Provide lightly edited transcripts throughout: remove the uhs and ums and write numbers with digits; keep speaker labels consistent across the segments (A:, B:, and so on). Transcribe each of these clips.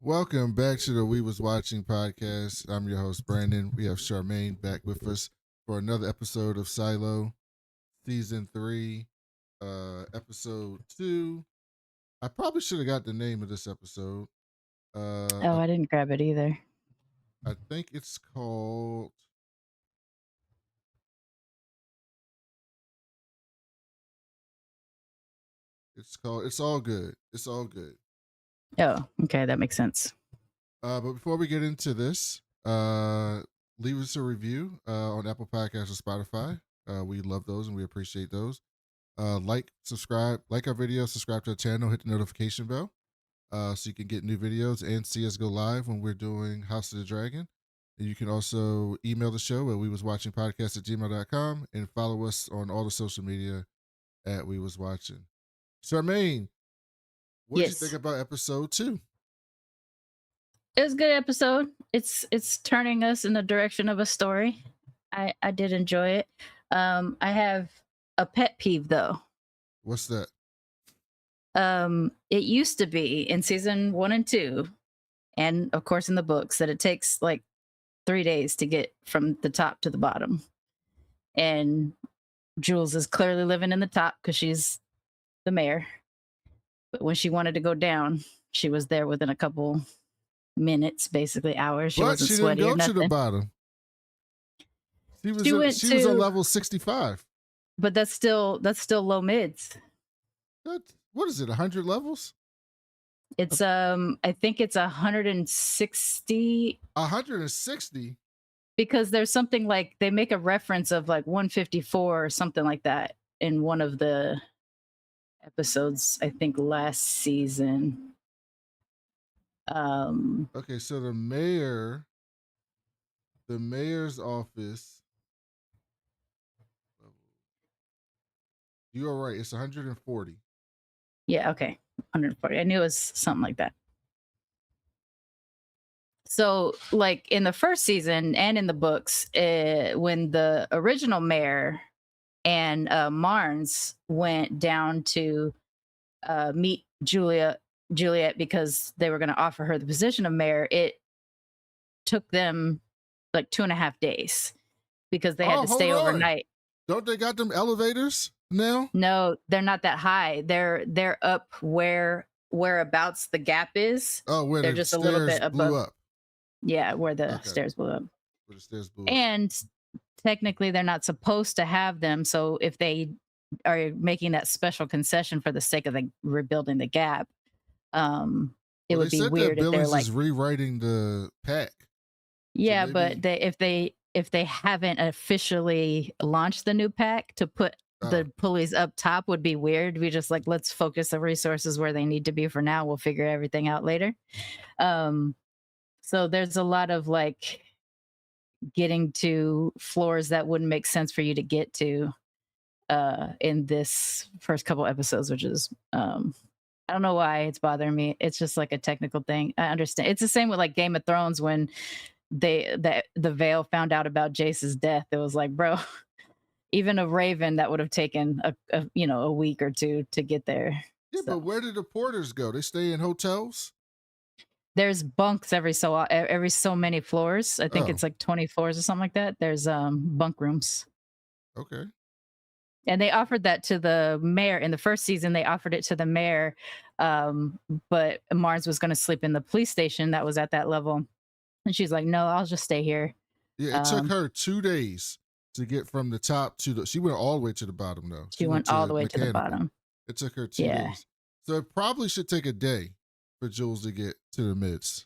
A: Welcome back to the We Was Watching podcast. I'm your host, Brandon. We have Sharmane back with us for another episode of Silo, Season 3, Episode 2. I probably should have got the name of this episode.
B: Oh, I didn't grab it either.
A: I think it's called... It's All Good. It's All Good.
B: Oh, okay. That makes sense.
A: But before we get into this, leave us a review on Apple Podcasts or Spotify. We love those and we appreciate those. Subscribe, like our video, subscribe to our channel, hit the notification bell so you can get new videos and see us go live when we're doing House of the Dragon. And you can also email the show at wewaswatchingpodcast@gmail.com and follow us on all the social media at We Was Watching. Sharmane, what did you think about episode 2?
B: It was a good episode. It's turning us in the direction of a story. I did enjoy it. I have a pet peeve though.
A: What's that?
B: It used to be in season 1 and 2, and of course in the books, that it takes like 3 days to get from the top to the bottom. And Jules is clearly living in the top because she's the mayor. But when she wanted to go down, she was there within a couple minutes, basically hours. She wasn't sweaty or nothing.
A: To the bottom. She was on level 65.
B: But that's still low mids.
A: What is it? 100 levels?
B: It's I think it's 160.
A: 160.
B: Because there's something like they make a reference of like 154 or something like that in one of the episodes, I think last season.
A: Okay, so the mayor's office. You are right. It's 140.
B: Yeah, okay. 140. I knew it was something like that. So, like in the first season and in the books, when the original mayor and Marnes went down to meet Juliette because they were going to offer her the position of mayor, it took them like 2.5 days because they had to stay overnight.
A: Don't they got them elevators now?
B: No, they're not that high. They're up whereabouts the gap is.
A: Oh, where they're just a little bit above. Blew up.
B: Yeah, where the stairs blew up.
A: Where the stairs blew up.
B: And technically they're not supposed to have them. So if they are making that special concession for the sake of rebuilding the gap, it would be weird if they're like
A: rewriting the pack.
B: Yeah, so but if they haven't officially launched the new pack, to put the pulleys up top would be weird. We just like, let's focus the resources where they need to be for now. We'll figure everything out later. So there's a lot of like getting to floors that wouldn't make sense for you to get to in this first couple episodes, which is I don't know why it's bothering me. It's just like a technical thing. I understand. It's the same with like Game of Thrones when the Vale found out about Jace's death. It was like, bro, even a Raven that would have taken a week or two to get there.
A: Yeah, so. But where did the porters go? They stay in hotels?
B: There's bunks every so many floors. I think it's like 20 floors or something like that. There's bunk rooms.
A: Okay.
B: And they offered that to the mayor in the first season. They offered it to the mayor, but Marnes was going to sleep in the police station that was at that level. And she's like, no, I'll just stay here.
A: Yeah, it took her 2 days to get from the top to the... She went all the way to the bottom, though.
B: She went all the way to the bottom.
A: It took her 2 days. So it probably should take a day for Jules to get to the mids.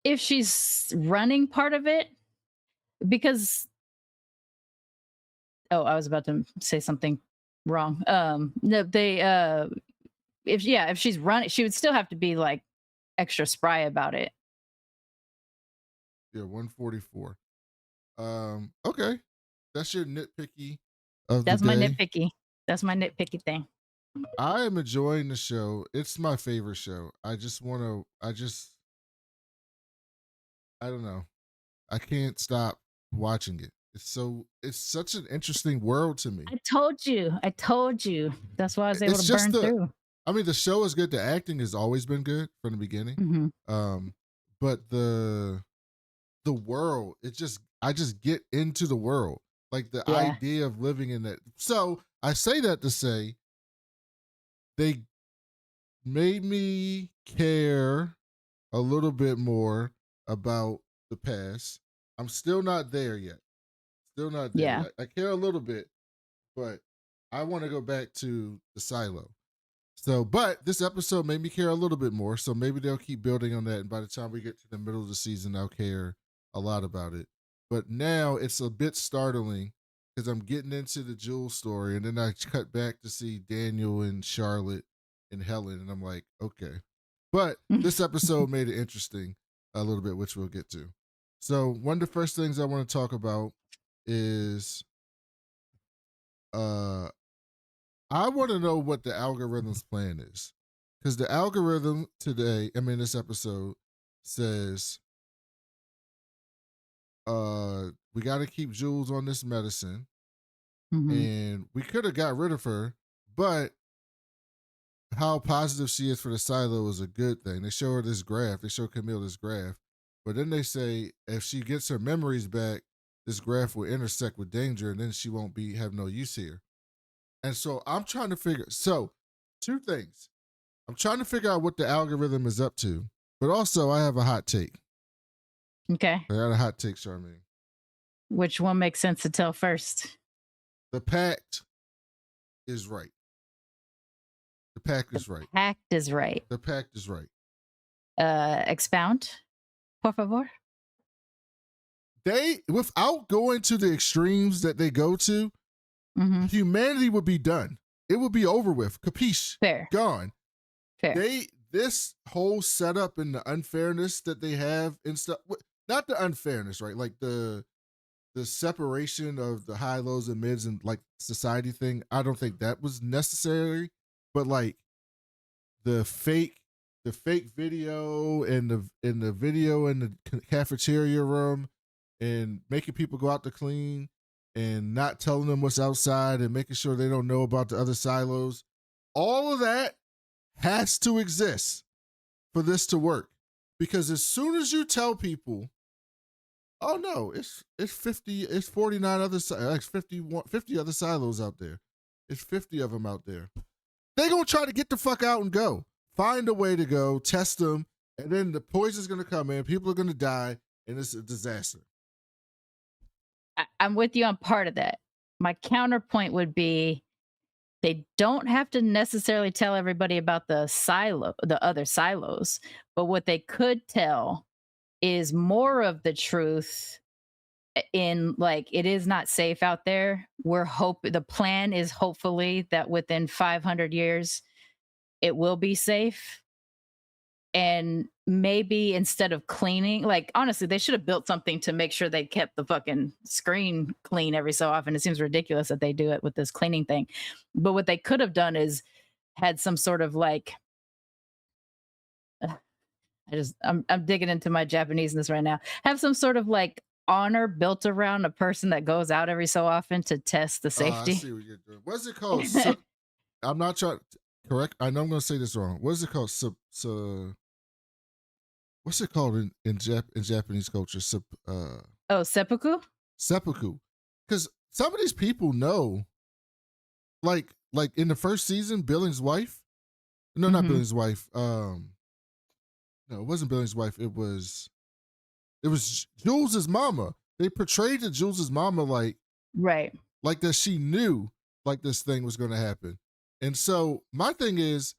B: If she's running part of it, because... Oh, I was about to say something wrong. No, if she's running, she would still have to be like extra spry about it.
A: Yeah, 144. Okay. That's your nitpicky
B: That's my nitpicky. That's my nitpicky thing.
A: I am enjoying the show. It's my favorite show. I don't know. I can't stop watching it. It's such an interesting world to me.
B: I told you. That's why I was able to burn through.
A: I mean, the show is good. The acting has always been good from the beginning.
B: Mhm.
A: But the world, I just get into the world, like the
B: Yeah.
A: idea of living in that. So I say that to say they made me care a little bit more about the past. I'm still not there yet. Still not there
B: Yeah.
A: yet. I care a little bit, but I want to go back to the silo. So, but this episode made me care a little bit more. So maybe they'll keep building on that. And by the time we get to the middle of the season, I'll care a lot about it. But now it's a bit startling because I'm getting into the Jules story. And then I cut back to see Daniel and Charlotte and Helen. And I'm like, okay. But this episode made it interesting a little bit, which we'll get to. So, one of the first things I want to talk about is I want to know what the algorithm's plan is. Because the algorithm today, this episode says, we got to keep Jules on this medicine. And we could have got rid of her, but how positive she is for the silo is a good thing. They show her this graph. They show Camille this graph. But then they say if she gets her memories back, this graph will intersect with danger and then she won't have no use here. And so I'm trying to figure. So, two things. I'm trying to figure out what the algorithm is up to, but also I have a hot take.
B: Okay.
A: I got a hot take, Sharmane.
B: Which one makes sense to tell first?
A: The pact is right. The pact is right.
B: Pact is right.
A: The pact is right.
B: Expound, por favor.
A: They, without going to the extremes that they go to, humanity would be done. It would be over with. Capiche?
B: Fair.
A: Gone.
B: Fair.
A: This whole setup and the unfairness that they have and stuff, not the unfairness, right? Like the separation of the high, lows, and mids and like society thing. I don't think that was necessary, but like the fake video and the video in the cafeteria room and making people go out to clean and not telling them what's outside and making sure they don't know about the other silos. All of that has to exist for this to work. Because as soon as you tell people, oh no, it's 49 other, like 50 other silos out there. It's 50 of them out there. They're going to try to get the fuck out and go. Find a way to go, test them, and then the poison's going to come in, people are going to die, and it's a disaster.
B: I'm with you on part of that. My counterpoint would be they don't have to necessarily tell everybody about the other silos, but what they could tell is more of the truth in like, it is not safe out there. The plan is hopefully that within 500 years, it will be safe. And maybe instead of cleaning, like honestly, they should have built something to make sure they kept the fucking screen clean every so often. It seems ridiculous that they do it with this cleaning thing. But what they could have done is had some sort of like, I'm digging into my Japaneseness right now. Have some sort of like honor built around a person that goes out every so often to test the safety.
A: I see what you're doing. What's it called? I'm not trying to correct. I know I'm going to say this wrong. What is it called? What's it called in Japanese culture?
B: Seppuku?
A: Seppuku. Because some of these people know, like in the first season, Billing's wife. No, not Billing's wife. No, it wasn't Billing's wife. It was Jules's mama. They portrayed to Jules's mama like that she knew like this thing was going to happen. And so my thing is,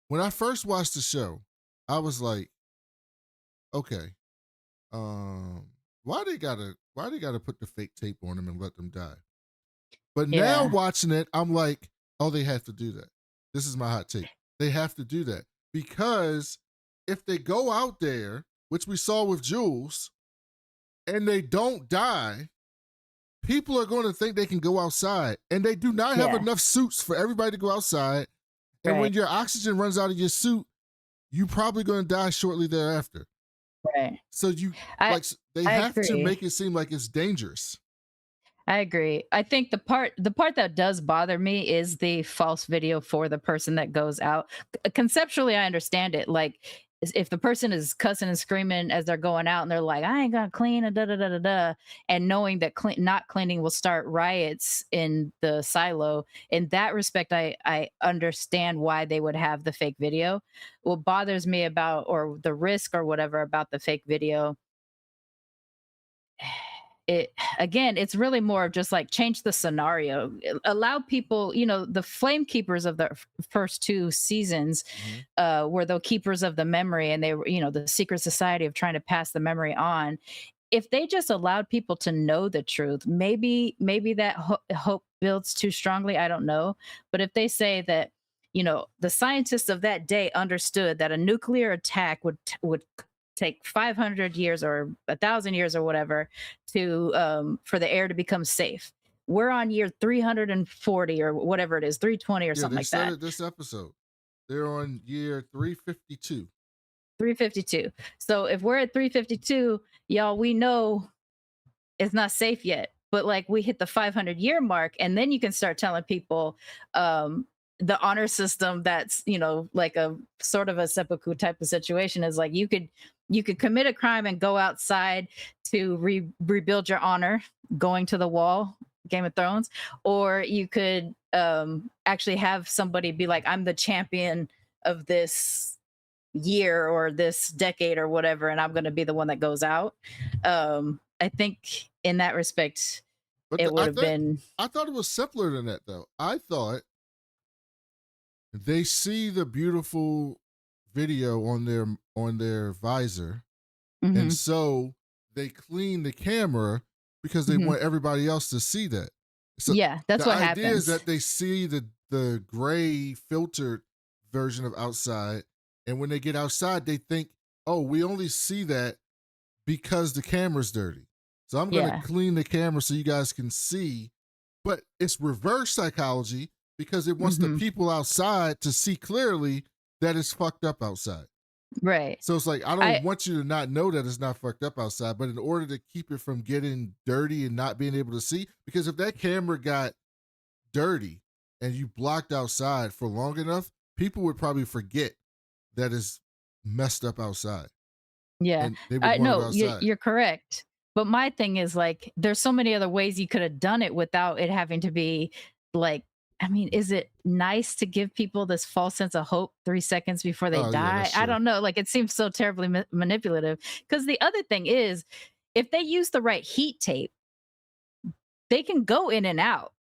A: when I first watched the show, I was like, okay, why they gotta put the fake tape on them and let them die? But now watching it, I'm like, oh, they have to do that. This is my hot take. They have to do that because if they go out there, which we saw with Jules, and they don't die, people are going to think they can go outside, and they do not have enough suits for everybody to go outside. And when your oxygen runs out of your suit, you're probably going to die shortly thereafter.
B: Right.
A: So they have to make it seem like it's dangerous.
B: I agree. I think the part that does bother me is the false video for the person that goes out. Conceptually, I understand it. Like if the person is cussing and screaming as they're going out and they're like, I ain't gonna clean and da da da da da, and knowing that not cleaning will start riots in the silo. In that respect, I understand why they would have the fake video. What bothers me about, or the risk or whatever about the fake video, it again, it's really more of just like change the scenario. Allow people, the flame keepers of the first two seasons
A: Mhm.
B: were the keepers of the memory, and they were, the secret society of trying to pass the memory on. If they just allowed people to know the truth, maybe that hope builds too strongly, I don't know. But if they say that, the scientists of that day understood that a nuclear attack would take 500 years or 1,000 years or whatever to for the air to become safe. We're on year 340 or whatever it is, 320 or
A: Yeah,
B: something
A: they
B: like
A: said
B: that.
A: it this episode. They're on year 352.
B: 352. So if we're at 352, y'all, we know it's not safe yet. But like we hit the 500-year mark, and then you can start telling people the honor system that's, like a sort of a seppuku type of situation is like you could commit a crime and go outside to rebuild your honor, going to the wall, Game of Thrones, or you could actually have somebody be like, I'm the champion of this year or this decade or whatever, and I'm going to be the one that goes out. I think in that respect
A: But
B: it would
A: I
B: have
A: think
B: been.
A: I thought it was simpler than that though. I thought they see the beautiful video on their visor, and
B: Mhm,
A: so they clean the camera because they
B: mhm.
A: want everybody else to see that. So
B: Yeah, that's
A: the
B: what
A: idea is
B: happens.
A: that they see the gray filtered version of outside, and when they get outside, they think, "Oh, we only see that because the camera's dirty. So I'm gonna
B: Yeah,
A: clean the camera so you guys can see." But it's reverse psychology because it wants the
B: mhm.
A: people outside to see clearly that it's fucked up outside.
B: Right.
A: So it's like, I don't
B: I
A: want you to not know that it's not fucked up outside, but in order to keep it from getting dirty and not being able to see, because if that camera got dirty and you blocked outside for long enough, people would probably forget that it's messed up outside
B: Yeah.
A: and they would
B: I
A: want to go
B: no,
A: outside.
B: you're correct. But my thing is like there's so many other ways you could have done it without it having to be like, I mean, is it nice to give people this false sense of hope 3 seconds before they
A: Oh, yeah,
B: die?
A: that's
B: I
A: true.
B: don't know, like it seems so terribly manipulative. Cuz the other thing is if they use the right heat tape, they can go in and out.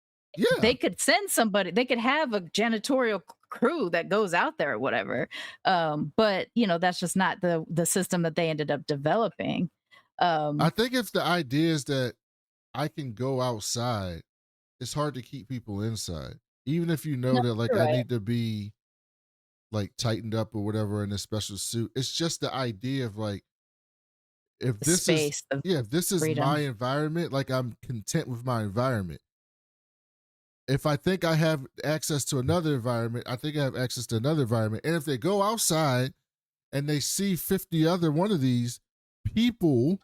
B: They
A: Yeah.
B: could send somebody, they could have a janitorial crew that goes out there or whatever. But that's just not the system that they ended up developing.
A: I
B: Um,
A: think if the idea is that I can go outside, it's hard to keep people inside. Even if you know
B: no,
A: that like
B: you're
A: I
B: right.
A: need to be like tightened up or whatever in a special suit. It's just the idea of like if
B: The
A: this is
B: space, the
A: yeah, if this is my
B: freedom.
A: environment, like I'm content with my environment. If I think I have access to another environment, I think I have access to another environment. And if they go outside and they see 50 other one of these people,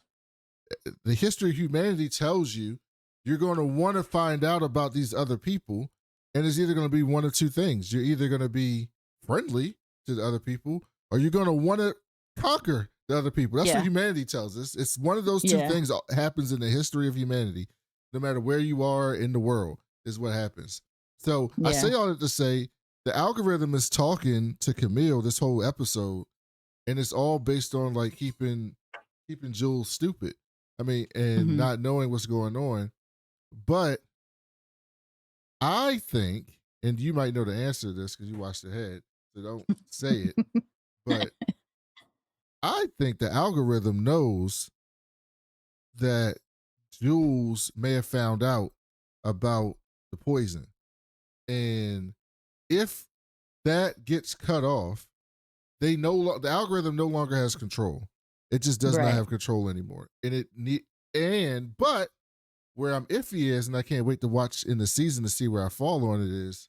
A: the history of humanity tells you you're going to want to find out about these other people. And it's either going to be one of two things. You're either going to be friendly to the other people or you're going to want to conquer the other people. That's what
B: Yeah,
A: humanity tells us. It's one of those two
B: yeah,
A: things that happens in the history of humanity. No matter where you are in the world, is what happens. So I
B: yeah.
A: say all that to say the algorithm is talking to Camille this whole episode, and it's all based on like keeping Jules stupid. I mean, and
B: Hmm.
A: not knowing what's going on. But I think, and you might know the answer to this because you watched ahead, so don't say it. But I think the algorithm knows that Jules may have found out about the poison. And if that gets cut off, the algorithm no longer has control. It just does not
B: Right.
A: have control anymore. But where I'm iffy is, and I can't wait to watch in the season to see where I fall on it is,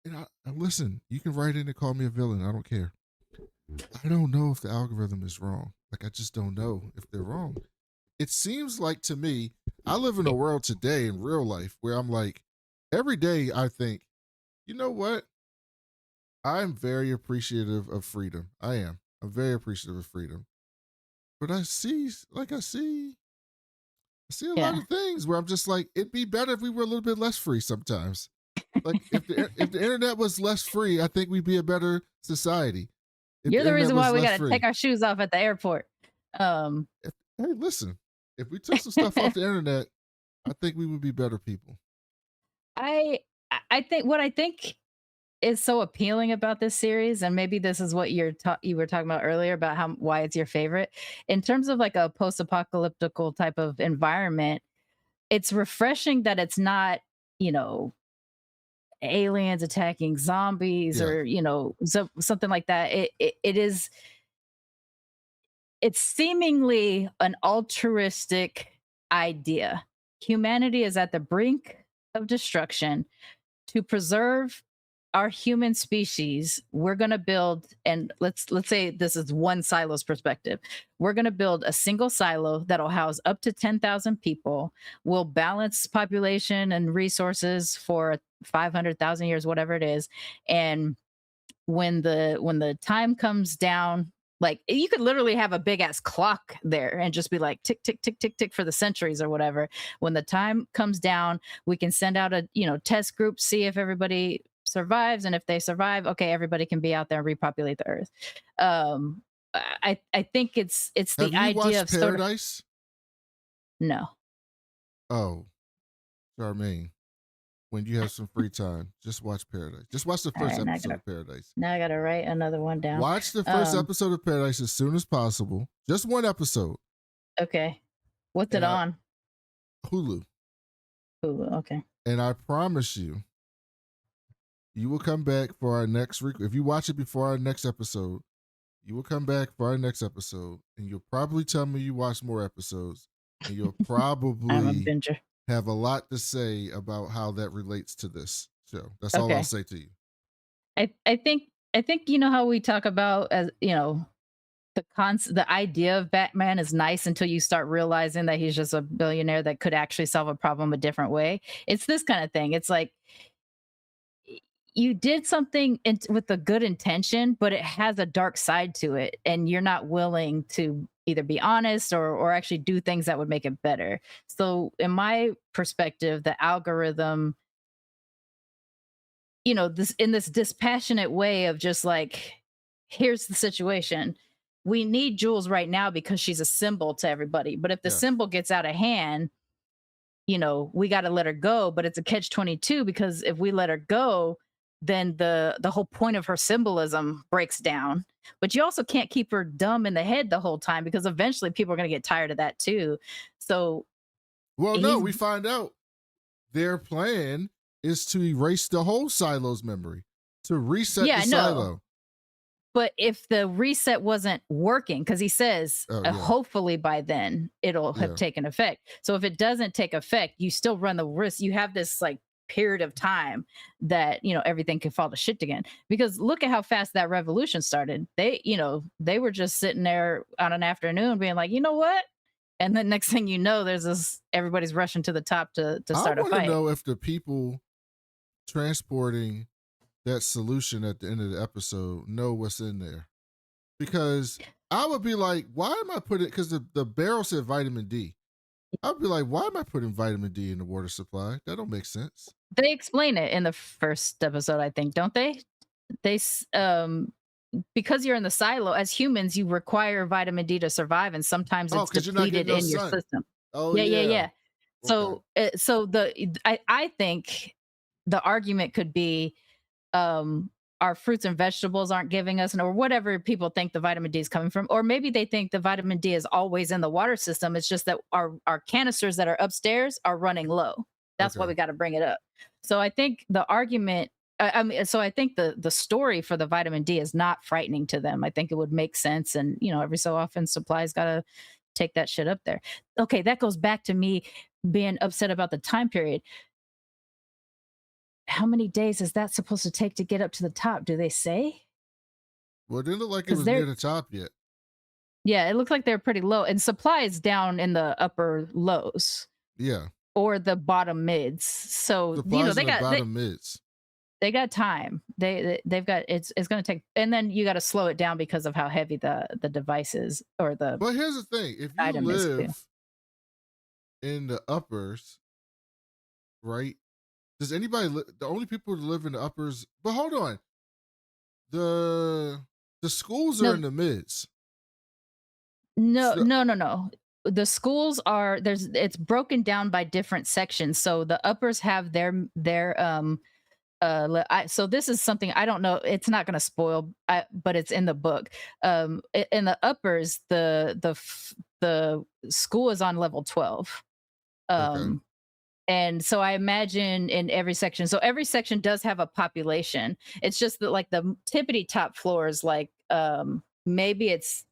A: and listen, you can write in and call me a villain. I don't care. I don't know if the algorithm is wrong. Like I just don't know if they're wrong. It seems like to me, I live in a world today in real life where I'm like, every day I think, you know what? I'm very appreciative of freedom. I am. I'm very appreciative of freedom. But I see a lot
B: Yeah.
A: of things where I'm just like, it'd be better if we were a little bit less free sometimes. Like if the internet was less free, I think we'd be a better society. If the
B: You're the
A: internet
B: reason why
A: was
B: we
A: less
B: got to take
A: free.
B: our shoes off at the airport.
A: If, hey, listen, if we took some stuff off the internet, I think we would be better people.
B: I I think what I think is so appealing about this series, and maybe this is what you were talking about earlier about how why it's your favorite in terms of like a post-apocalyptical type of environment. It's refreshing that it's not, you know, aliens attacking zombies
A: Yeah.
B: or something like that. It is it's seemingly an altruistic idea. Humanity is at the brink of destruction. To preserve our human species, we're going to build, and let's say this is one silo's perspective. We're going to build a single silo that'll house up to 10,000 people. We'll balance population and resources for 500,000 years, whatever it is. And when the time comes down, like you could literally have a big ass clock there and just be like tick tick tick tick tick for the centuries or whatever. When the time comes down, we can send out a test group, see if everybody survives, and if they survive, okay, everybody can be out there and repopulate the earth. I think it's
A: Have
B: the
A: you
B: idea
A: watched
B: of sort of
A: Paradise?
B: no.
A: Oh, Charmaine, when you have some free time, just watch Paradise. Just watch the
B: All
A: first
B: right,
A: episode of Paradise.
B: now I gotta write another one down.
A: Watch the first
B: um
A: episode of Paradise as soon as possible. Just one episode.
B: okay, what's it
A: And I
B: on?
A: Hulu.
B: Hulu. Okay.
A: And I promise you, you will come back for our next if you watch it before our next episode, you will come back for our next episode and you'll probably tell me you watched more episodes and you'll
B: I'm a
A: probably
B: binger.
A: have a lot to say about how that relates to this show. That's all I'll
B: Okay.
A: say to you.
B: I think you know how we talk about, as the idea of Batman is nice until you start realizing that he's just a billionaire that could actually solve a problem a different way. It's this kind of thing. It's like you did something with a good intention, but it has a dark side to it, and you're not willing to either be honest or actually do things that would make it better. So, in my perspective, the algorithm, this in this dispassionate way of just like, here's the situation. We need Jules right now because she's a symbol to everybody. But if the
A: Yeah.
B: symbol gets out of hand, we got to let her go. But it's a catch 22 because if we let her go, then the whole point of her symbolism breaks down. But you also can't keep her dumb in the head the whole time because eventually people are going to get tired of that too. So,
A: Well, no,
B: he's
A: we find out their plan is to erase the whole silo's memory, to reset
B: yeah,
A: the
B: no.
A: silo.
B: But if the reset wasn't working, because he says,
A: Oh, yeah.
B: hopefully by then it'll have
A: Yeah.
B: taken effect. So if it doesn't take effect, you still run the risk. You have this like period of time that everything can fall to shit again. Because look at how fast that revolution started. They were just sitting there on an afternoon being like, you know what? And then next thing you know, there's this everybody's rushing to the top to start
A: I
B: a
A: want to
B: fight.
A: know if the people transporting that solution at the end of the episode know what's in there. Because I would be like, why am I putting, because the barrel said vitamin D. I'd be like, why am I putting vitamin D in the water supply? That don't make sense.
B: They explain it in the first episode, I think, don't they? Because you're in the silo, as humans, you require vitamin D to survive, and sometimes it's
A: 'cause you're not getting
B: depleted
A: no
B: in your
A: sun.
B: system.
A: Oh,
B: Yeah.
A: Okay.
B: I think the argument could be, our fruits and vegetables aren't giving us, or whatever people think the vitamin D is coming from, or maybe they think the vitamin D is always in the water system. It's just that our canisters that are upstairs are running low. That's why
A: Okay.
B: we got to bring it up. So I think the argument. So I think the story for the vitamin D is not frightening to them. I think it would make sense, and every so often, supplies got to take that shit up there. Okay, that goes back to me being upset about the time period. How many days is that supposed to take to get up to the top? Do they say?
A: Well, it didn't look like it
B: 'Cause
A: was
B: they're
A: near the top yet.
B: Yeah, it looked like they're pretty low, and supply is down in the upper lows.
A: Yeah.
B: or the bottom mids. So,
A: Supplies
B: they
A: in the
B: got
A: bottom mids.
B: they got time. They've got it's going to take, and then you got to slow it down because of how heavy the device is, or the
A: But here's the thing: if you
B: item is too.
A: live in the uppers, right? Does anybody? The only people who live in the uppers. But hold on, the the schools are
B: No,
A: in the mids.
B: no,
A: So,
B: no, no, no. The schools are it's broken down by different sections. So the uppers have their so this is something I don't know. It's not going to spoil, but it's in the book. In the uppers, the school is on level 12.
A: okay,
B: Um, and so I imagine in every section, so every section does have a population. It's just that like the tippity top floors, like maybe it's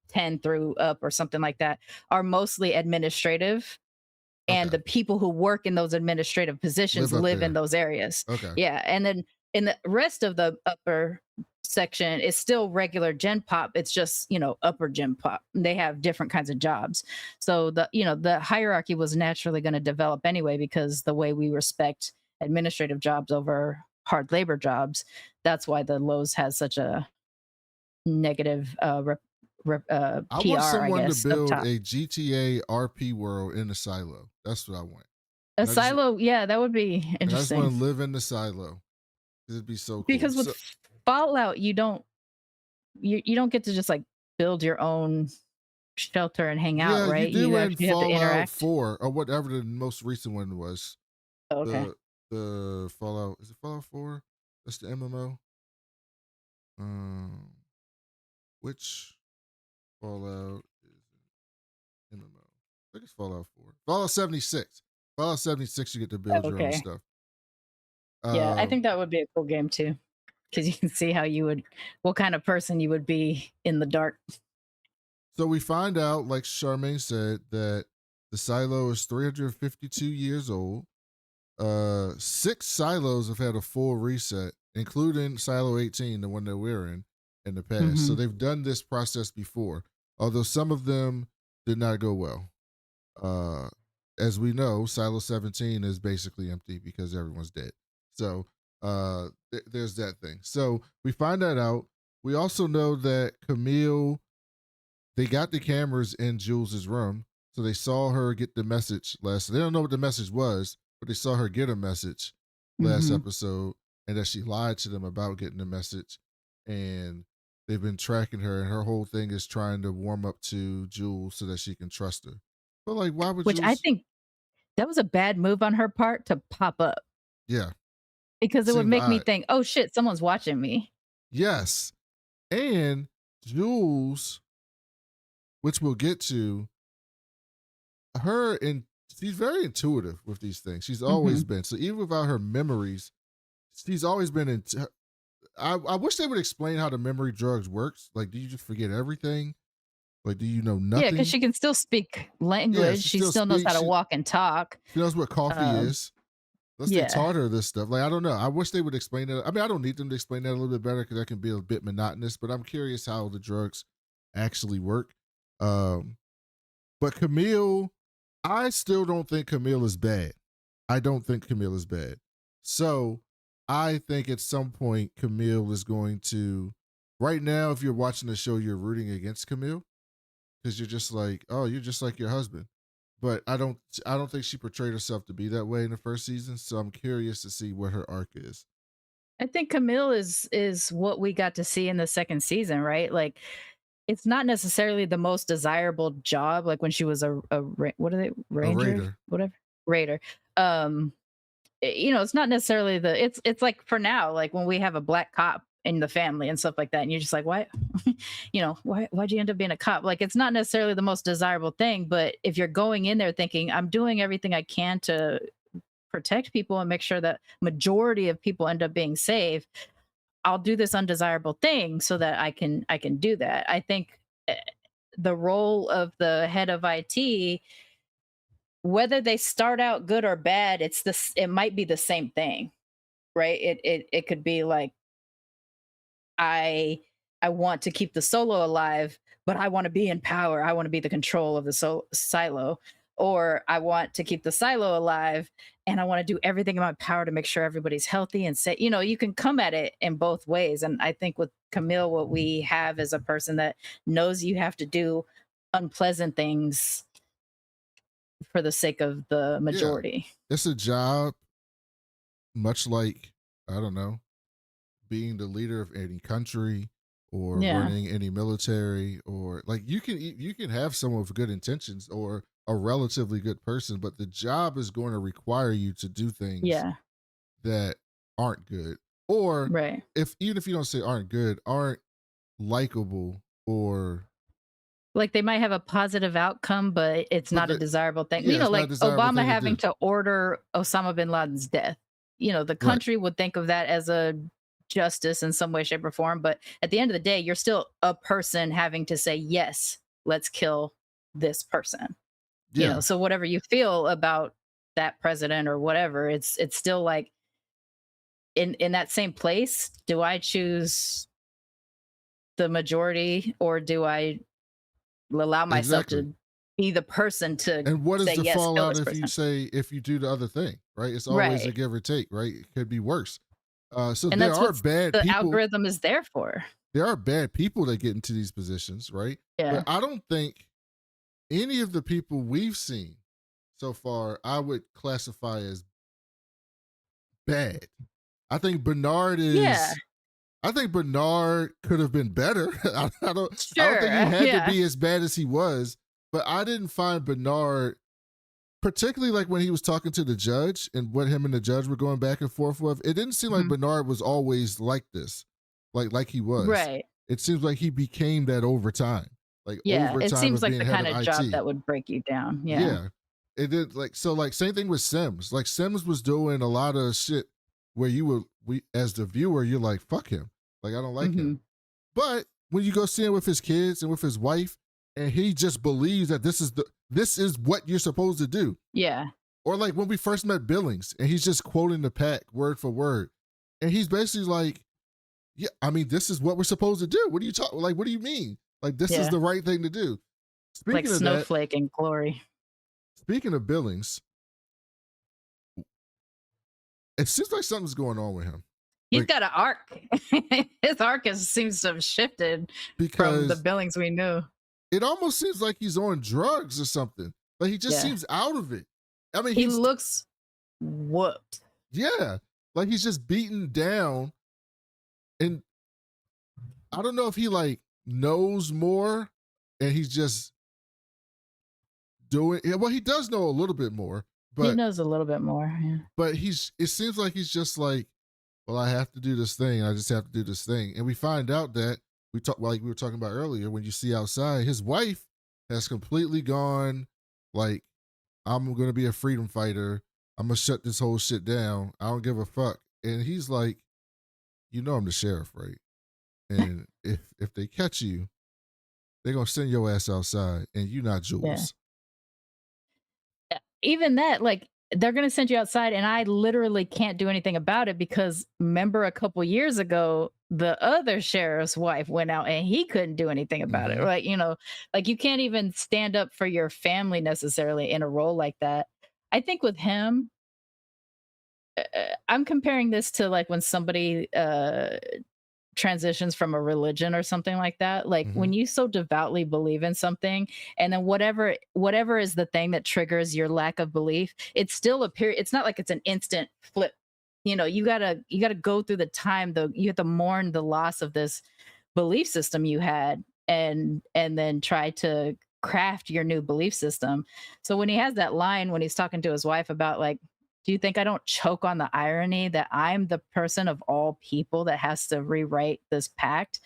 B: 10 through up or something like that, are mostly administrative, and
A: okay,
B: the people who work in those administrative positions
A: live up
B: live in
A: there.
B: those areas.
A: Okay,
B: Yeah, and then in the rest of the upper section, it's still regular gen pop. It's just, upper gen pop. They have different kinds of jobs. So the hierarchy was naturally going to develop anyway, because the way we respect administrative jobs over hard labor jobs, that's why the Lowe's has such a negative
A: I want
B: PR, I
A: someone to
B: guess, up
A: build
B: top.
A: a GTA RP world in a silo. That's what I want.
B: A
A: And I just
B: silo, yeah, that would be
A: and I just want
B: interesting.
A: to live in the silo. It'd be so cool.
B: Because with
A: So
B: Fallout, you don't get to just like build your own shelter and hang out,
A: yeah, you
B: right?
A: do
B: You
A: in
B: actually have to
A: Fallout
B: interact.
A: 4 or whatever the most recent one was.
B: Oh, okay.
A: The the Fallout, is it Fallout 4? That's the MMO. Um, which Fallout is an MMO? I think it's Fallout 4. Fallout 76. Fallout 76, you get to build your own
B: Okay.
A: stuff.
B: Yeah, I
A: Um,
B: think that would be a cool game too, because you can see how what kind of person you would be in the dark.
A: so we find out, like Charmaine said, that the silo is 352 years old. Six silos have had a full reset, including Silo 18, the one that we're in the past. So
B: Hmm.
A: they've done this process before, although some of them did not go well. Uh, as we know, Silo 17 is basically empty because everyone's dead. So there's that thing. So we find that out. We also know that Camille, they got the cameras in Jules's room. So they saw her get the message last. They don't know what the message was, but they saw her get a message last
B: Hmm.
A: episode, and that she lied to them about getting the message. And they've been tracking her, and her whole thing is trying to warm up to Jules so that she can trust her. But like, why would
B: Which I
A: Jules?
B: think that was a bad move on her part to pop up,
A: Yeah,
B: because it would
A: seemed
B: make me
A: odd.
B: think, oh shit, someone's watching me.
A: Yes, and Jules, which we'll get to, her and she's very intuitive with these things. She's always
B: Hmm.
A: been. So even without her memories, she's always been in. I wish they would explain how the memory drugs works. Like, do you just forget everything? Like, do you know
B: Yeah, because
A: nothing?
B: she can still speak
A: Yeah,
B: language.
A: she
B: She
A: still
B: still knows how
A: speaks.
B: to walk and talk.
A: She knows what coffee
B: Um,
A: is. Unless they
B: yeah.
A: taught her this stuff. Like, I don't know. I wish they would explain it. I mean, I don't need them to explain that a little bit better because that can be a bit monotonous. But I'm curious how the drugs actually work. Um, but Camille, I still don't think Camille is bad. I don't think Camille is bad. So I think at some point Camille is going to. Right now, if you're watching the show, you're rooting against Camille because you're just like, oh, you're just like your husband. But I don't think she portrayed herself to be that way in the first season. So I'm curious to see what her arc is.
B: I think Camille is what we got to see in the second season, right? Like, it's not necessarily the most desirable job. Like when she was what are they,
A: A
B: ranger,
A: raider.
B: whatever, raider. Um, it's not necessarily it's like for now, like when we have a black cop in the family and stuff like that, and you're just like, why, why'd you end up being a cop? Like it's not necessarily the most desirable thing, but if you're going in there thinking I'm doing everything I can to protect people and make sure that majority of people end up being safe, I'll do this undesirable thing so that I can do that. I think eh, the role of the head of IT, whether they start out good or bad, it might be the same thing, right? It could be like, I I want to keep the solo alive, but I want to be in power. I want to be the control of the silo. or I want to keep the silo alive and I want to do everything in my power to make sure everybody's healthy and say, you can come at it in both ways. And I think with Camille, what we have is a person that knows you have to do unpleasant things for the sake of the
A: Yeah.
B: majority.
A: It's a job, much like, I don't know, being the leader of any country or
B: Yeah.
A: running any military, or like you can have someone with good intentions or a relatively good person, but the job is going to require you to do things
B: Yeah.
A: that aren't good, or
B: Right.
A: even if you don't say aren't good, aren't likable, or
B: Like they might have a positive outcome, but it's
A: but
B: not a desirable thing.
A: yeah, it's not a
B: Like
A: desirable
B: Obama
A: thing to
B: having
A: do.
B: to order Osama bin Laden's death. The
A: Right.
B: country would think of that as a justice in some way, shape, or form. But at the end of the day, you're still a person having to say, yes, let's kill this person.
A: Yeah.
B: So whatever you feel about that president or whatever, it's still like in that same place, do I choose the majority or do I allow myself
A: Exactly.
B: to be the person to
A: And what is
B: say
A: the
B: yes, kill
A: fallout
B: this
A: if you
B: person?
A: say if you do the other thing, right? It's always a
B: Right.
A: give or take, right? It could be worse. So
B: And
A: there
B: that's
A: are
B: what
A: bad
B: the
A: people.
B: algorithm is there for.
A: There are bad people that get into these positions, right? But
B: Yeah.
A: I don't think any of the people we've seen so far I would classify as bad. I think Bernard
B: Yeah.
A: is. I think Bernard could have been better. I don't. I don't think he
B: Sure.
A: had to
B: Yeah.
A: be as bad as he was. But I didn't find Bernard, particularly like when he was talking to the judge and what him and the judge were going back and forth with. It didn't seem like
B: Mhm.
A: Bernard was always like this, like he was.
B: Right.
A: It seems like he became that over time, like
B: Yeah.
A: over
B: It
A: time
B: seems
A: of
B: like
A: being
B: the
A: head
B: kind
A: of
B: of job
A: IT.
B: that would break you down. Yeah.
A: Yeah. It did like same thing with Sims. Like Sims was doing a lot of shit where we as the viewer, you're like, fuck him. Like I don't like him.
B: Hmm.
A: But when you go see him with his kids and with his wife, and he just believes that this is what you're supposed to do.
B: Yeah.
A: Or like when we first met Billings and he's just quoting the pack word for word. And he's basically like, yeah, I mean, this is what we're supposed to do. What are you talking? Like, what do you mean? Like, this is
B: Yeah.
A: the right thing to do.
B: Like
A: Speaking of that,
B: Snowflake and Glory.
A: speaking of Billings, it seems like something's going on with him.
B: He's
A: Like,
B: got an arc. His arc seems to have shifted from the
A: because
B: Billings we knew.
A: it almost seems like he's on drugs or something. Like he just
B: Yeah.
A: seems out of it. I mean,
B: He looks whooped.
A: yeah, like he's just beaten down. And I don't know if he like knows more and he's just doing it. Well, he does know a little bit more,
B: He
A: but
B: knows a little bit more. Yeah.
A: it seems like he's just like, well, I have to do this thing. I just have to do this thing. And we find out that like we were talking about earlier, when you see outside, his wife has completely gone like, I'm going to be a freedom fighter. I'm going to shut this whole shit down. I don't give a fuck. And he's like, I'm the sheriff, right? And if they catch you, they're going to send your ass outside and you not Jules.
B: Even that, like, they're going to send you outside and I literally can't do anything about it because remember a couple years ago, the other sheriff's wife went out and he couldn't do anything about it.
A: Mhm.
B: Like, like you can't even stand up for your family necessarily in a role like that. I think with him, I'm comparing this to like when somebody transitions from a religion or something like that. Like
A: Mhm.
B: when you so devoutly believe in something and then whatever is the thing that triggers your lack of belief, it's still a period. It's not like it's an instant flip. You gotta go through the time, though. You have to mourn the loss of this belief system you had and then try to craft your new belief system. So when he has that line when he's talking to his wife about like, do you think I don't choke on the irony that I'm the person of all people that has to rewrite this pact?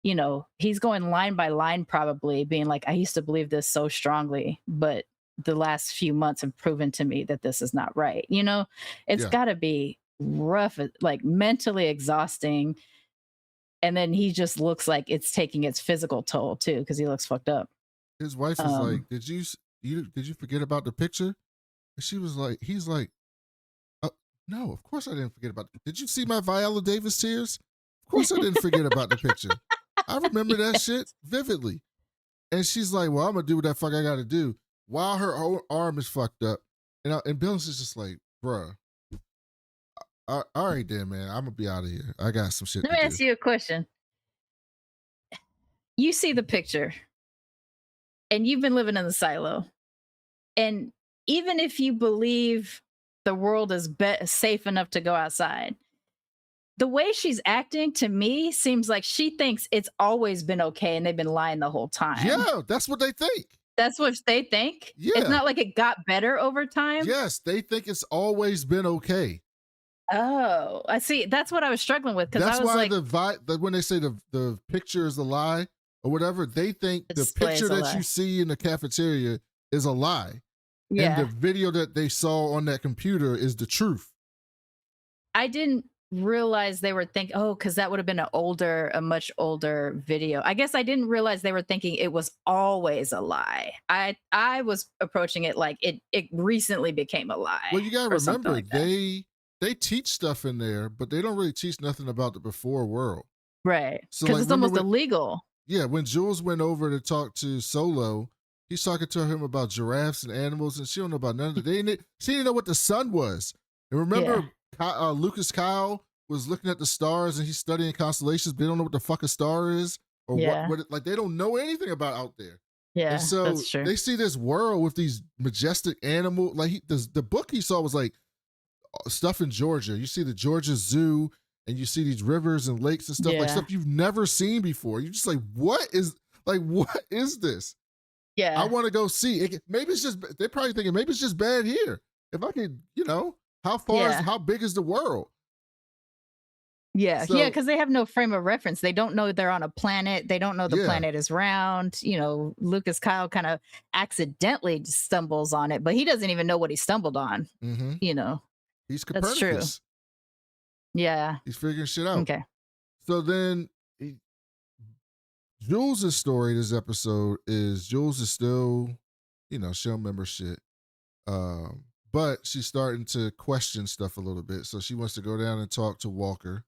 B: He's going line by line, probably being like, I used to believe this so strongly, but the last few months have proven to me that this is not right. It's
A: Yeah.
B: got to be rough, like mentally exhausting. And then he just looks like it's taking its physical toll too, because he looks fucked up.
A: His wife is like, did you forget about the picture? And she was like, he's like, no, of course I didn't forget about it. Did you see my Viola Davis tears? Of course I didn't forget about the picture. I remember that shit vividly. And she's like, well, I'm going to do what the fuck I got to do. while her whole arm is fucked up. And Billings is just like, bruh, all right then, man, I'm gonna be out of here. I got some shit
B: Let
A: to
B: me
A: do.
B: ask you a question. You see the picture, and you've been living in the silo. And even if you believe the world is safe enough to go outside, the way she's acting to me seems like she thinks it's always been okay and they've been lying the whole time.
A: Yeah, that's what they think.
B: That's what they think. It's
A: Yeah.
B: not like it got better over time.
A: Yes, they think it's always been okay.
B: Oh, I see. That's what I was struggling with because
A: That's
B: I was
A: why
B: like,
A: when they say the picture is a lie or whatever, they think
B: the
A: the
B: display is
A: picture
B: a
A: that
B: lie.
A: you see in the cafeteria is a lie. And the
B: Yeah.
A: video that they saw on that computer is the truth.
B: I didn't realize they were thinking, oh, because that would have been a much older video. I guess I didn't realize they were thinking it was always a lie. I was approaching it like it recently became a lie.
A: Well, you gotta
B: or something
A: remember,
B: like that.
A: they teach stuff in there, but they don't really teach nothing about the before world.
B: Right.
A: So
B: Because
A: like
B: it's
A: remember
B: almost
A: when
B: illegal.
A: when Jules went over to talk to Solo, he's talking to him about giraffes and animals, and she don't know about none of it. She didn't know what the sun was. And remember, Lukas Kyle was looking at the stars and he's studying constellations, but they don't know what the fuck a star is or
B: Yeah.
A: like they don't know anything about out there.
B: Yeah.
A: And so
B: That's true.
A: they see this world with these majestic animals. Like the book he saw was like stuff in Georgia. You see the Georgia Zoo and you see these rivers and lakes and stuff like
B: Yeah.
A: stuff you've never seen before. You're just like, what is this?
B: Yeah.
A: I want to go see it. Maybe it's just, they're probably thinking maybe it's just bad here. If I could, how big is the world?
B: Yeah,
A: So,
B: because they have no frame of reference. They don't know they're on a planet. They don't know the
A: Yeah.
B: planet is round. Lukas Kyle kind of accidentally stumbles on it, but he doesn't even know what he stumbled on.
A: mhm. He's
B: That's true.
A: Copernicus.
B: Yeah.
A: He's figuring shit out.
B: Okay.
A: So then Jules' story this episode is Jules is still, she don't remember shit. But she's starting to question stuff a little bit. So she wants to go down and talk to Walker.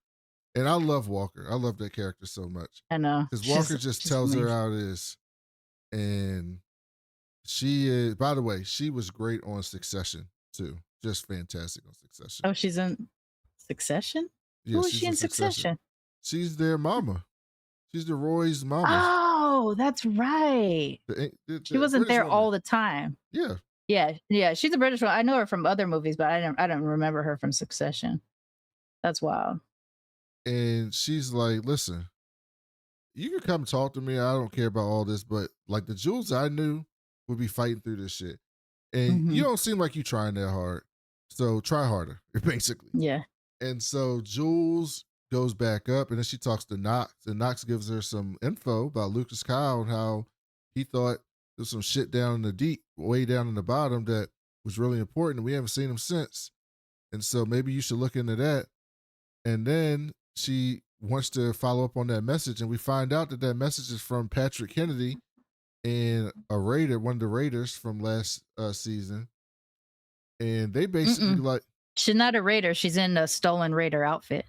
A: And I love Walker. I love that character so much.
B: I know.
A: Because Walker just tells her how it is. And she is, by the way, she was great on Succession too. Just fantastic on Succession.
B: Oh, she's in Succession?
A: Yeah,
B: Who is
A: she's
B: she in Succession?
A: She's their mama. She's the Roy's mama.
B: Oh, that's right. She wasn't
A: British
B: there
A: woman.
B: all the time.
A: Yeah.
B: Yeah. She's a British one. I know her from other movies, but I don't remember her from Succession. That's wild.
A: And she's like, listen, you can come talk to me. I don't care about all this, but like the Jules I knew would be fighting through this shit. And you don't seem like you trying that hard. So try harder, basically.
B: Yeah.
A: And so Jules goes back up and then she talks to Knox, and Knox gives her some info about Lukas Kyle and how he thought there's some shit down in the deep, way down in the bottom that was really important. And we haven't seen him since. And so maybe you should look into that. And then she wants to follow up on that message. And we find out that message is from Patrick Kennedy and a raider, one of the raiders from last season. And they basically like,
B: she's not a raider. She's in a stolen raider outfit.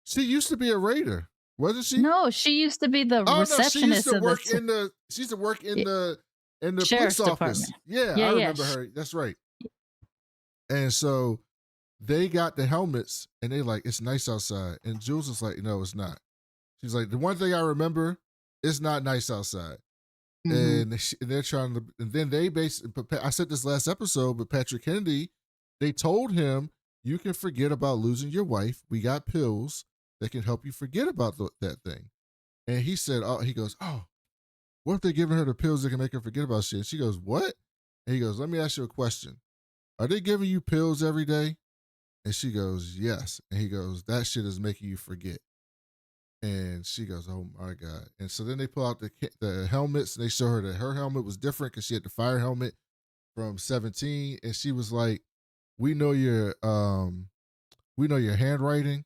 A: She used to be a raider, wasn't she?
B: No, she used to be the receptionist.
A: She used to work she used to work in the
B: Sheriff's
A: police office.
B: Department.
A: Yeah, I remember her. That's right. And so they got the helmets and they like, it's nice outside. And Jules is like, no, it's not. She's like, the one thing I remember, it's not nice outside. And they're trying to, and then they I said this last episode, but Patrick Kennedy, they told him, you can forget about losing your wife. We got pills that can help you forget about that thing. And he said, he goes, what if they're giving her the pills that can make her forget about shit? And she goes, what? And he goes, let me ask you a question. Are they giving you pills every day? And she goes, yes. And he goes, that shit is making you forget. And she goes, oh my God. And so then they pull out the helmets and they show her that her helmet was different because she had the fire helmet from 17. And she was like, we know your handwriting,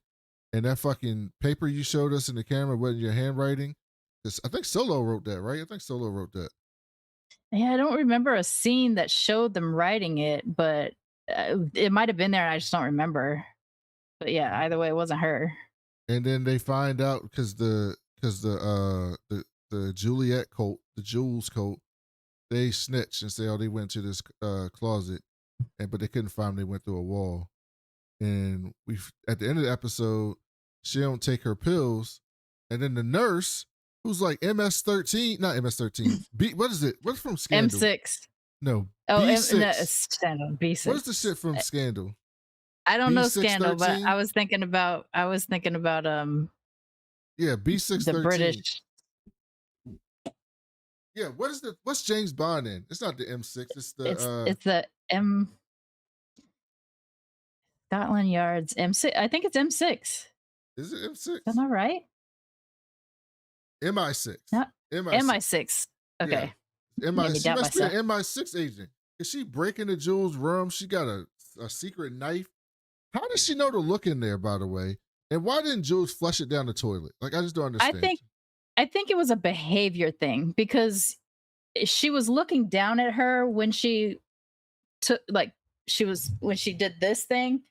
A: and that fucking paper you showed us in the camera wasn't your handwriting. I think Solo wrote that, right? I think Solo wrote that.
B: Yeah, I don't remember a scene that showed them writing it, but it might have been there and I just don't remember. But yeah, either way, it wasn't her.
A: And then they find out because the Juliette coat, the Jules coat, they snitch and say, "Oh, they went to this closet," but they couldn't find them. They went through a wall. And we at the end of the episode, she don't take her pills, and then the nurse, who's like MS-13, not MS-13, B. What is it? What's from Scandal?
B: M6.
A: No,
B: Oh, no,
A: B6.
B: Scandal. B6.
A: What is the shit from Scandal?
B: I don't know Scandal, but
A: B613?
B: I was thinking about
A: Yeah,
B: the
A: B613.
B: British.
A: Yeah, what's James Bond in? It's not the M6. It's the
B: It's the M Scotland Yard's M6. I think it's M6.
A: Is it M6?
B: Am I right?
A: MI6.
B: Not
A: MI6.
B: MI6. Okay.
A: Yeah.
B: Made me
A: She
B: doubt
A: must be
B: myself.
A: an MI6 agent. Is she breaking the Jules' room? She got a secret knife. How does she know to look in there, by the way? And why didn't Jules flush it down the toilet? Like, I just don't understand.
B: I think it was a behavior thing because she was looking down at her when she took when she did this thing,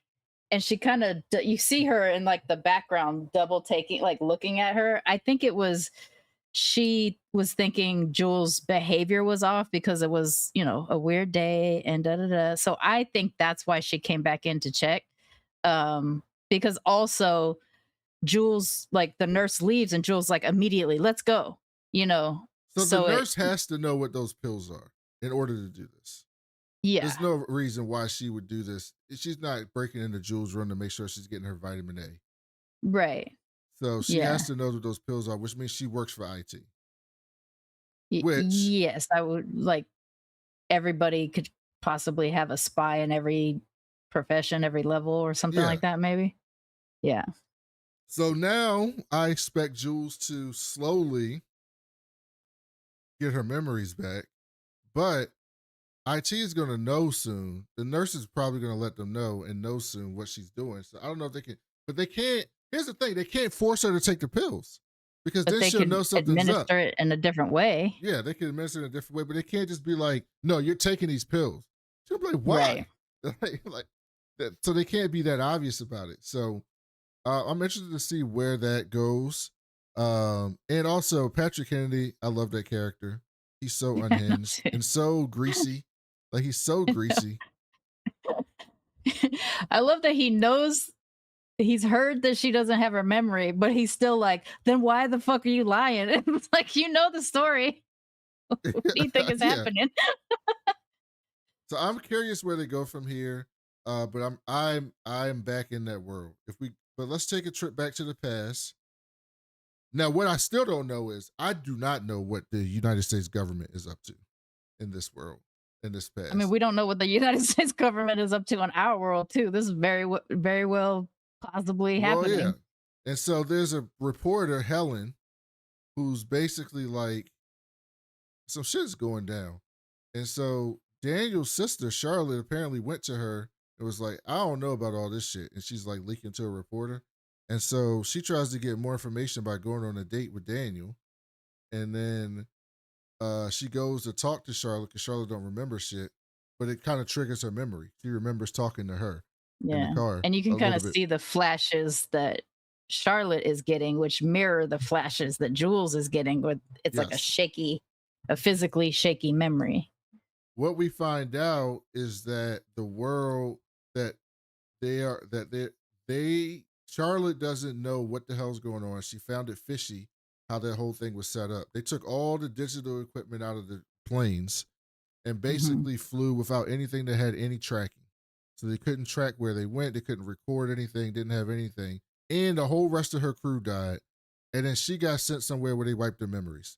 B: and she kind of you see her in like the background double taking, like looking at her. I think it was she was thinking Jules' behavior was off because it was, a weird day and da da da. So I think that's why she came back in to check. Because also Jules, like the nurse leaves and Jules like immediately, let's go,
A: So
B: So
A: the nurse has to know what those pills are in order to do this.
B: yeah,
A: There's no reason why she would do this. She's not breaking into Jules' room to make sure she's getting her vitamin A.
B: right.
A: So she
B: Yeah.
A: has to know what those pills are, which means she works for IT. Which
B: Yes, I would like everybody could possibly have a spy in every profession, every level or something
A: Yeah.
B: like that, maybe. Yeah.
A: So now I expect Jules to slowly get her memories back, but IT is going to know soon. The nurse is probably going to let them know soon what she's doing. So I don't know if they can, but they can't. Here's the thing: they can't force her to take the pills because
B: But
A: then
B: they
A: she'll
B: could
A: know something's up.
B: administer it in a different way.
A: Yeah, they can administer it in a different way, but they can't just be like, "No, you're taking these pills." She'll be like, "Why?"
B: Right.
A: like that. So they can't be that obvious about it. So I'm interested to see where that goes. And also Patrick Kennedy, I love that character. He's so unhinged and so greasy. Like he's so greasy.
B: I love that he knows he's heard that she doesn't have her memory, but he's still like, then why the fuck are you lying? It's like, the story. What do you think is
A: Yeah.
B: happening?
A: So I'm curious where they go from here. But I'm back in that world. But let's take a trip back to the past. Now, what I still don't know is I do not know what the United States government is up to in this world, in this past.
B: I mean, we don't know what the United States government is up to in our world too. This is very well possibly happening.
A: Yeah. And so there's a reporter, Helen, who's basically like, some shit's going down. And so Daniel's sister, Charlotte, apparently went to her and was like, I don't know about all this shit. And she's like leaking to a reporter. And so she tries to get more information by going on a date with Daniel. And then she goes to talk to Charlotte because Charlotte don't remember shit, but it kind of triggers her memory. She remembers talking to her in
B: Yeah.
A: the car.
B: And you can
A: a
B: kind of
A: little bit.
B: see the flashes that Charlotte is getting, which mirror the flashes that Jules is getting, with it's like a physically shaky memory.
A: What we find out is that the world that Charlotte doesn't know what the hell's going on. She found it fishy how that whole thing was set up. They took all the digital equipment out of the planes and basically flew without anything that had any tracking. So they couldn't track where they went. They couldn't record anything, didn't have anything. And the whole rest of her crew died. And then she got sent somewhere where they wiped her memories.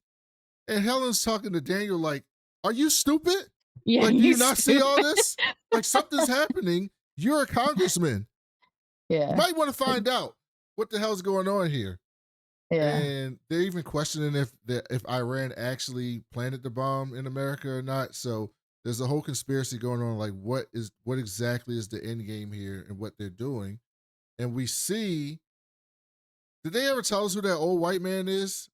A: And Helen's talking to Daniel like, are you stupid?
B: Yeah.
A: Like, do you not see all this? Like, something's happening. You're a congressman.
B: Yeah.
A: You might want to find out what the hell's going on here.
B: Yeah.
A: And they're even questioning if Iran actually planted the bomb in America or not. So there's a whole conspiracy going on. Like, what exactly is the end game here and what they're doing? And we see, did they ever tell us who that old white man is?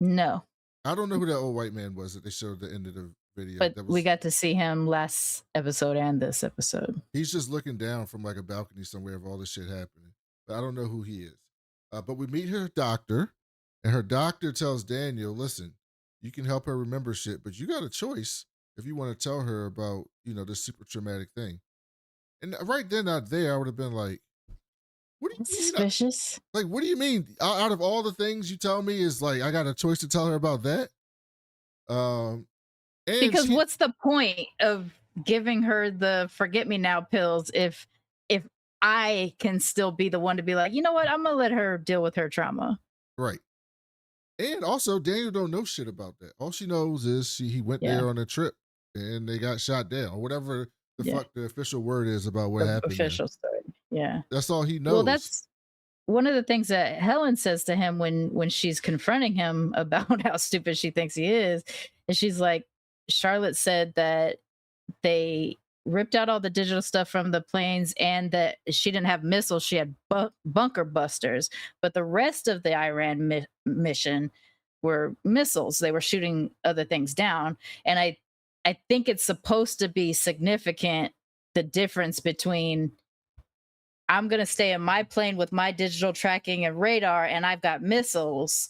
B: No.
A: I don't know who that old white man was that they showed at the end of the video.
B: But we got to see him last episode and this episode.
A: He's just looking down from like a balcony somewhere of all this shit happening. But I don't know who he is. But we meet her doctor, and her doctor tells Daniel, listen, You can help her remember shit, but you got a choice if you want to tell her about, this super traumatic thing. And right then, out there, I would have been like, what do
B: That's
A: you mean?
B: suspicious.
A: Like, what do you mean? Out of all the things you tell me is like, I got a choice to tell her about that? Um, and
B: Because
A: she,
B: what's the point of giving her the forget me now pills if I can still be the one to be like, you know what, I'm gonna let her deal with her trauma.
A: right. And also, Daniel don't know shit about that. All she knows is he went
B: Yeah,
A: there on a trip and they got shot down, or whatever the
B: yeah.
A: fuck the official word is about what
B: The
A: happened there.
B: official story. Yeah.
A: That's all he
B: Well,
A: knows.
B: that's one of the things that Helen says to him when she's confronting him about how stupid she thinks he is she's like, Charlotte said that they ripped out all the digital stuff from the planes and that she didn't have missiles, she had bunker busters, but the rest of the Iran mission were missiles. They were shooting other things down, and I think it's supposed to be significant, the difference between I'm going to stay in my plane with my digital tracking and radar, and I've got missiles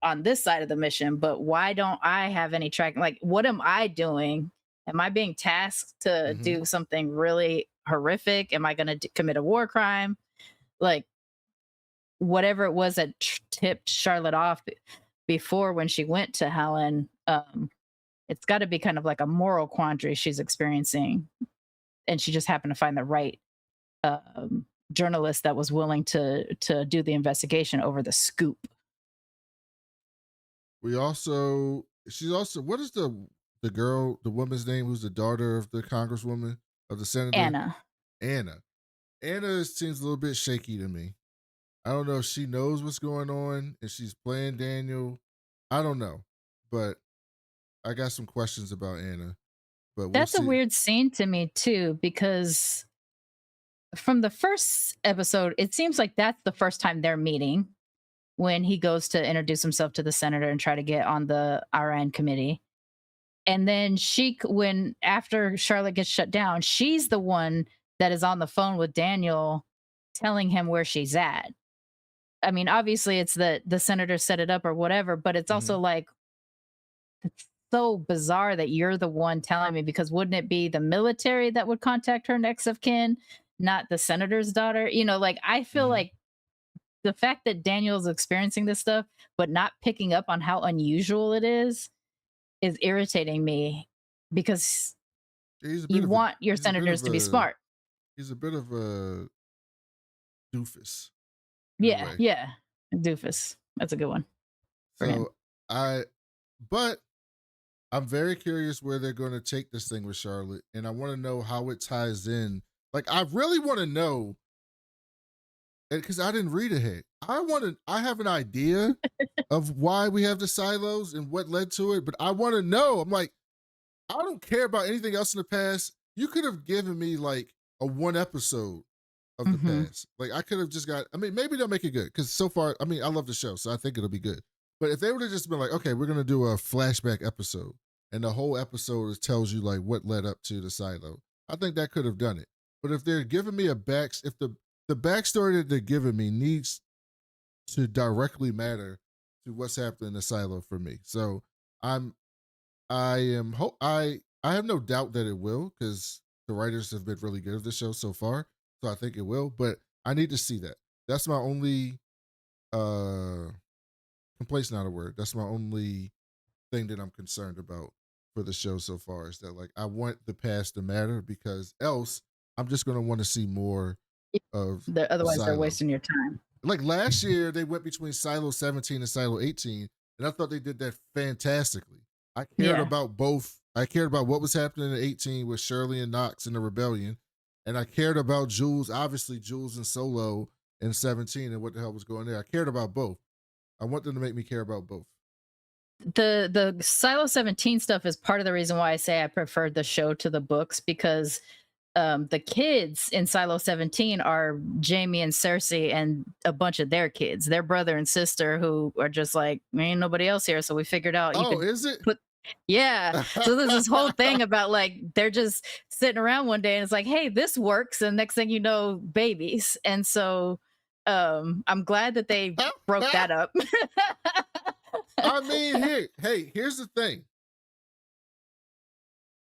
B: on this side of the mission. But why don't I have any tracking? Like, what am I doing? Am I being tasked to
A: Hmm.
B: do something really horrific? Am I going to commit a war crime? Like, whatever it was that tipped Charlotte off before when she went to Helen, it's got to be kind of like a moral quandary she's experiencing. And she just happened to find the right journalist that was willing to do the investigation over the scoop.
A: She's also, what is the woman's name who's the daughter of the congresswoman, of the senator?
B: Anna.
A: Anna. Anna seems a little bit shaky to me. I don't know if she knows what's going on and she's playing Daniel. I don't know, but I got some questions about Anna, but we'll
B: That's a
A: see.
B: weird scene to me too, because from the first episode, it seems like that's the first time they're meeting when he goes to introduce himself to the senator and try to get on the Iran committee. And then when after Charlotte gets shut down, she's the one that is on the phone with Daniel telling him where she's at. I mean, obviously it's the senator set it up or whatever, but it's
A: Hmm.
B: also like, it's so bizarre that you're the one telling me, because wouldn't it be the military that would contact her next of kin, not the senator's daughter? Like, I feel
A: Hmm.
B: like the fact that Daniel's experiencing this stuff but not picking up on how unusual it is irritating me, because
A: He's a bit
B: you
A: of a
B: want your
A: he's a bit
B: senators
A: of
B: to be
A: a
B: smart.
A: he's a bit of a doofus in a
B: Yeah,
A: way.
B: yeah. Doofus. That's a good one for him.
A: So I, but I'm very curious where they're going to take this thing with Charlotte, and I want to know how it ties in. Like, I really want to know, because I didn't read ahead. I have an idea of why we have the silos and what led to it, but I want to know. I'm like, I don't care about anything else in the past. You could have given me like a one episode of the
B: Mhm.
A: past. Like, I could have just got, I mean, maybe they'll make it good, because so far, I mean, I love the show, so I think it'll be good. But if they would have just been like, okay, we're going to do a flashback episode, and the whole episode tells you like what led up to the silo, I think that could have done it. But if they're giving me if the backstory that they're giving me needs to directly matter to what's happening in the silo for me. So I'm I am I have no doubt that it will, because the writers have been really good at the show so far. So I think it will, but I need to see that. That's my only uh complaint's not a word. That's my only thing that I'm concerned about for the show so far, is that like I want the past to matter, because else I'm just gonna want to see more of the
B: Otherwise, they're
A: silo.
B: wasting your time.
A: Like last year, they went between Silo 17 and Silo 18, and I thought they did that fantastically. I cared
B: Yeah.
A: about both. I cared about what was happening in 18 with Shirley and Knox in the rebellion, and I cared about Jules, obviously Jules and Solo in 17 and what the hell was going there. I cared about both. I want them to make me care about both.
B: The Silo 17 stuff is part of the reason why I say I preferred the show to the books, because the kids in Silo 17 are Jamie and Cersei and a bunch of their kids, their brother and sister, who are just like, ain't nobody else here. So we figured out you
A: Oh,
B: could
A: is it?
B: put, yeah. So there's this whole thing about like, they're just sitting around one day and it's like, hey, this works. And next thing you know, babies. And so I'm glad that they broke that up.
A: I mean, here's the thing.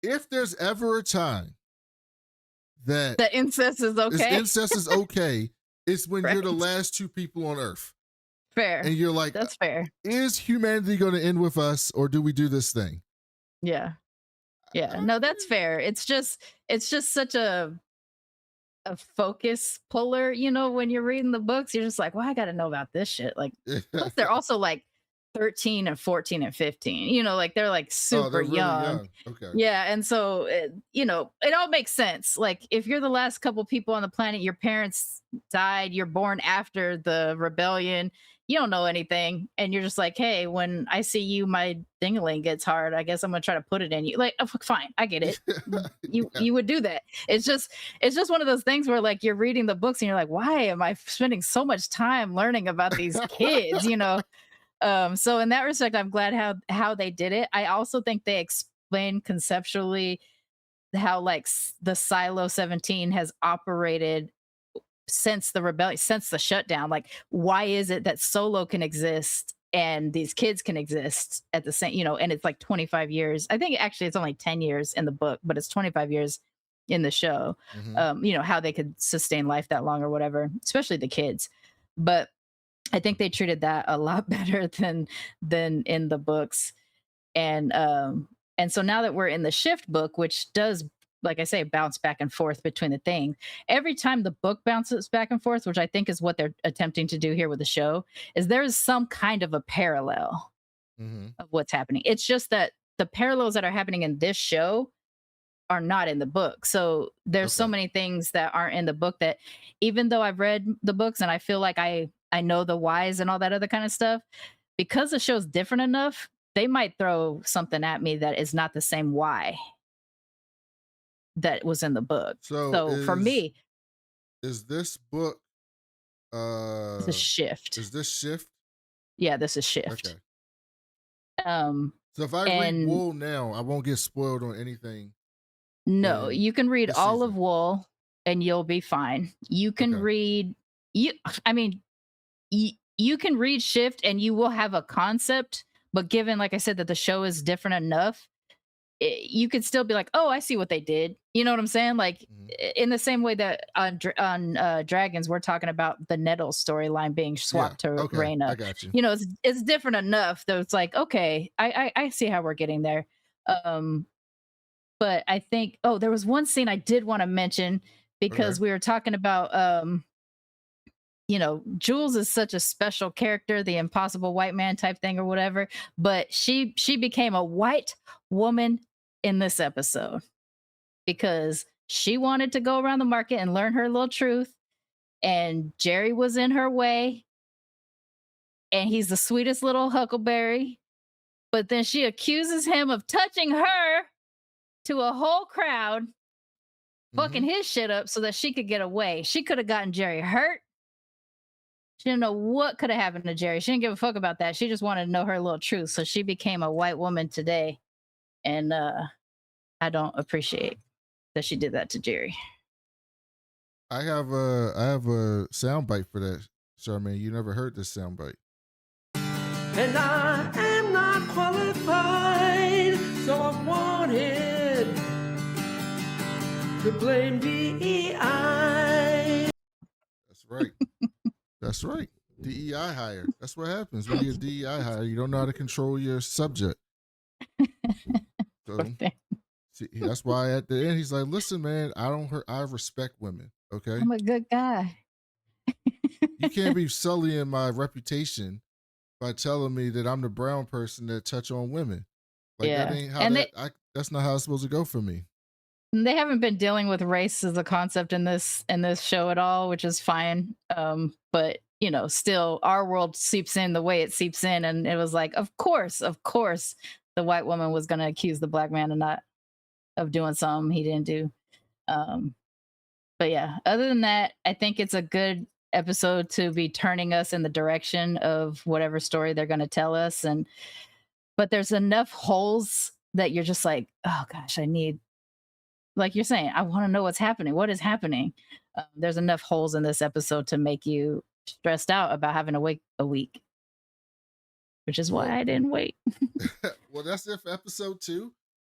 A: If there's ever a time that
B: The incest is okay.
A: incest is okay, it's when you're the
B: Right.
A: last two people on Earth.
B: Fair.
A: And you're like,
B: That's fair.
A: is humanity going to end with us, or do we do this thing?
B: Yeah. Yeah. No, that's fair. It's just such a focus puller, you know, when you're reading the books, you're just like, well, I got to know about this shit. Like, plus they're also like 13 and 14 and 15, you know, like they're like super
A: they're really
B: young.
A: Okay.
B: Yeah. And so, you know, it all makes sense. Like, if you're the last couple people on the planet, your parents died, you're born after the rebellion, you don't know anything. And you're just like, hey, when I see you, my dingling gets hard. I guess I'm going to try to put it in you. Like, oh, fine. I get it. You would do that. It's just one of those things where like you're reading the books and you're like, why am I spending so much time learning about these kids, you know? So in that respect, I'm glad how they did it. I also think they explained conceptually how like the Silo 17 has operated since the rebellion, since the shutdown. Like, why is it that Solo can exist and these kids can exist at the same, you know, and it's like 25 years. I think actually it's only 10 years in the book, but it's 25 years in the show. You know, how they could sustain life that long or whatever, especially the kids. But I think they treated that a lot better than in the books. And so now that we're in the Shift book, which does, like I say, bounce back and forth between the thing. Every time the book bounces back and forth, which I think is what they're attempting to do here with the show, is there's some kind of a parallel of what's happening. It's just that the parallels that are happening in this show are not in the book. So there's so many things that aren't in the book that, even though I've read the books and I feel like I know the whys and all that other kind of stuff, because the show's different enough, they might throw something at me that is not the same why that was in the book. So for me,
A: is this book
B: it's a Shift.
A: Is this Shift?
B: Yeah, this is Shift.
A: Okay.
B: So
A: if I read Wool now, I won't get spoiled on anything.
B: No, you can read all of Wool and you'll be fine. You can read you can read Shift and you will have a concept, but given, like I said, that the show is different enough, you could still be like, oh, I see what they did. You know what I'm saying? Like, in the same way that on Dragons, we're talking about the Nettles storyline being swapped to Reyna.
A: I got you.
B: You know, it's different enough that it's like, okay, I see how we're getting there. But I think, there was one scene I did want to mention because we were talking about, you know, Jules is such a special character, the impossible white man type thing or whatever. But she became a white woman in this episode because she wanted to go around the market and learn her little truth. And Jerry was in her way. And he's the sweetest little huckleberry. But then she accuses him of touching her to a whole crowd, fucking his shit up so that she could get away. She could have gotten Jerry hurt. She didn't know what could have happened to Jerry. She didn't give a fuck about that. She just wanted to know her little truth. So she became a white woman today. And I don't appreciate that she did that to Jerry.
A: I have a soundbite for that, Sharmane. You never heard this soundbite.
C: And I am not qualified, so I wanted to blame DEI.
A: That's right. That's right. DEI hire. That's what happens when you're a DEI hire. You don't know how to control your subject. So, see, that's why at the end he's like, "Listen, man, I respect women. Okay,
B: I'm a good guy.
A: You can't be sullying my reputation by telling me that I'm the brown person that touch on women. Like that ain't how that's not how it's supposed to go for me."
B: They haven't been dealing with race as a concept in this show at all, which is fine. But you know, still our world seeps in the way it seeps in, and it was like, of course, the white woman was going to accuse the black man of doing something he didn't do. But yeah, other than that, I think it's a good episode to be turning us in the direction of whatever story they're going to tell us. But there's enough holes that you're just like, oh gosh, like you're saying, I want to know what's happening. What is happening? There's enough holes in this episode to make you stressed out about having to wait a week, which is why I didn't wait.
A: Well, that's it for episode 2.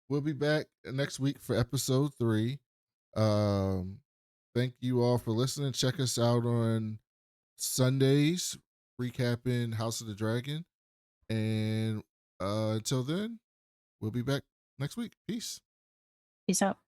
A: We'll be back next week for episode 3. Thank you all for listening. Check us out on Sundays, recapping House of the Dragon. And until then, we'll be back next week. Peace.
B: Peace out.